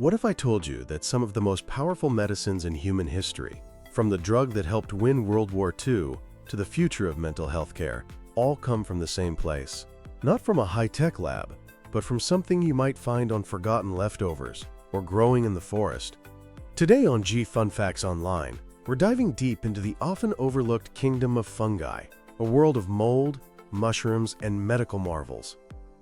What if I told you that some of the most powerful medicines in human history, from the drug that helped win World War II to the future of mental health care, all come from the same place? Not from a high-tech lab, but from something you might find on forgotten leftovers or growing in the forest. Today on G Fun Facts Online, we're diving deep into the often overlooked kingdom of fungi, a world of mold, mushrooms, and medical marvels.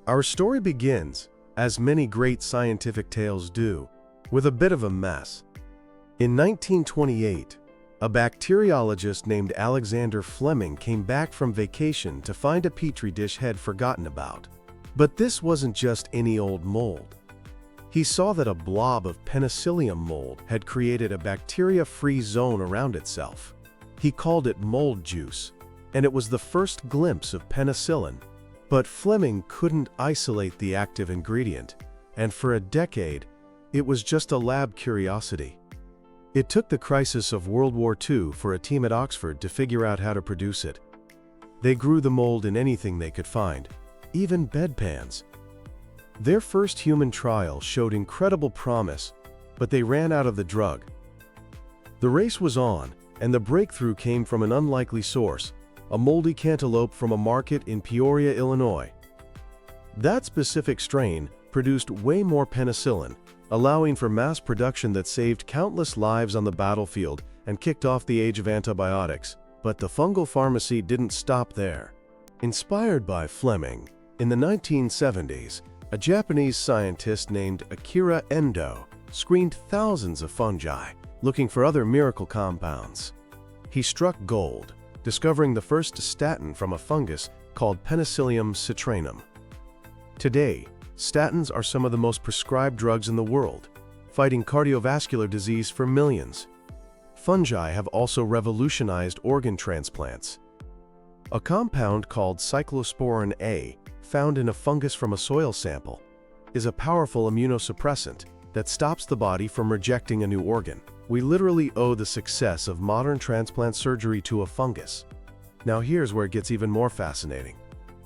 Our story begins, as many great scientific tales do, with a bit of a mess. In 1928, a bacteriologist named Alexander Fleming came back from vacation to find a petri dish he'd forgotten about. But this wasn't just any old mold. He saw that a blob of penicillium mold had created a bacteria-free zone around itself. He called it mold juice, and it was the first glimpse of penicillin. But Fleming couldn't isolate the active ingredient, and for a decade, it was just a lab curiosity. It took the crisis of World War II for a team at Oxford to figure out how to produce it. They grew the mold in anything they could find, even bedpans. Their first human trial showed incredible promise, but they ran out of the drug. The race was on, and the breakthrough came from an unlikely source: a moldy cantaloupe from a market in Peoria, Illinois. That specific strain produced way more penicillin, allowing for mass production that saved countless lives on the battlefield and kicked off the age of antibiotics. But the fungal pharmacy didn't stop there. Inspired by Fleming, in the 1970s, a Japanese scientist named Akira Endo screened thousands of fungi, looking for other miracle compounds. He struck gold, discovering the first statin from a fungus called Penicillium citrinum. Today, statins are some of the most prescribed drugs in the world, fighting cardiovascular disease for millions. Fungi have also revolutionized organ transplants. A compound called cyclosporin A, found in a fungus from a soil sample, is a powerful immunosuppressant that stops the body from rejecting a new organ. We literally owe the success of modern transplant surgery to a fungus. Now here's where it gets even more fascinating.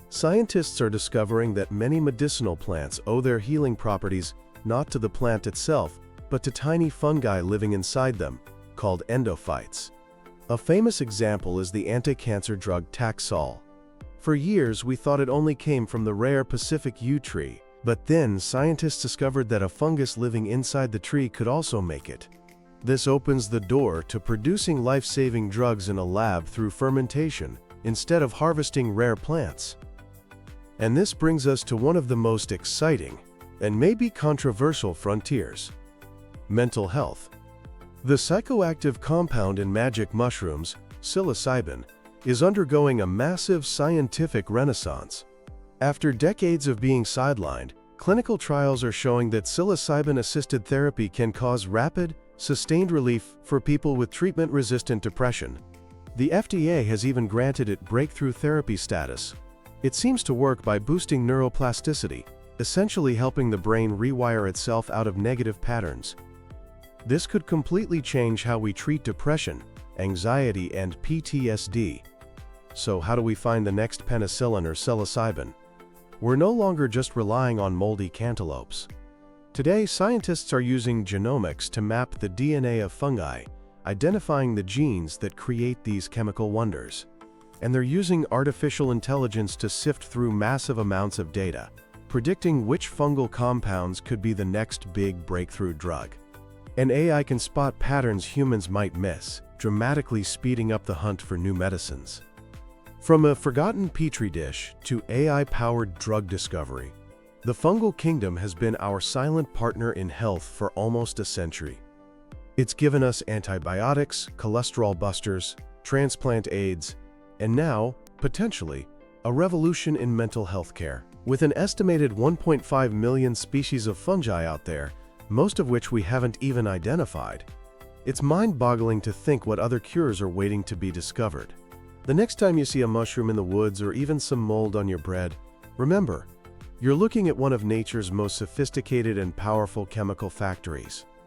Scientists are discovering that many medicinal plants owe their healing properties not to the plant itself, but to tiny fungi living inside them, called endophytes. A famous example is the anti-cancer drug Taxol. For years, we thought it only came from the rare Pacific yew tree, but then scientists discovered that a fungus living inside the tree could also make it. This opens the door to producing life-saving drugs in a lab through fermentation, instead of harvesting rare plants. And this brings us to one of the most exciting, and maybe controversial frontiers: mental health. The psychoactive compound in magic mushrooms, psilocybin, is undergoing a massive scientific renaissance. After decades of being sidelined, clinical trials are showing that psilocybin-assisted therapy can cause rapid, sustained relief for people with treatment-resistant depression. The FDA has even granted it breakthrough therapy status. It seems to work by boosting neuroplasticity, essentially helping the brain rewire itself out of negative patterns. This could completely change how we treat depression, anxiety, and PTSD. So how do we find the next penicillin or psilocybin? We're no longer just relying on moldy cantaloupes. Today, scientists are using genomics to map the DNA of fungi, identifying the genes that create these chemical wonders. And they're using artificial intelligence to sift through massive amounts of data, predicting which fungal compounds could be the next big breakthrough drug. And AI can spot patterns humans might miss, dramatically speeding up the hunt for new medicines. From a forgotten petri dish to AI-powered drug discovery, the fungal kingdom has been our silent partner in health for almost a century. It's given us antibiotics, cholesterol busters, transplant aids, and now, potentially, a revolution in mental health care. With an estimated 1.5 million species of fungi out there, most of which we haven't even identified, it's mind-boggling to think what other cures are waiting to be discovered. The next time you see a mushroom in the woods or even some mold on your bread, remember, you're looking at one of nature's most sophisticated and powerful chemical factories.